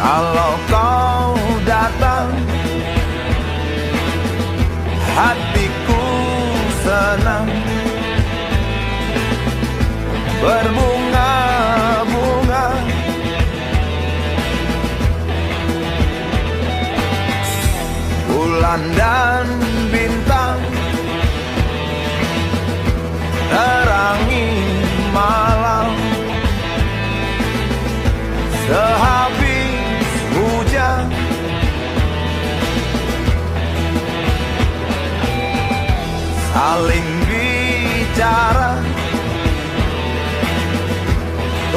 Kalau kau datang, hatiku senang. Berbunga-bunga, bulan dan bintang terangi malam. Sehabis hujan, saling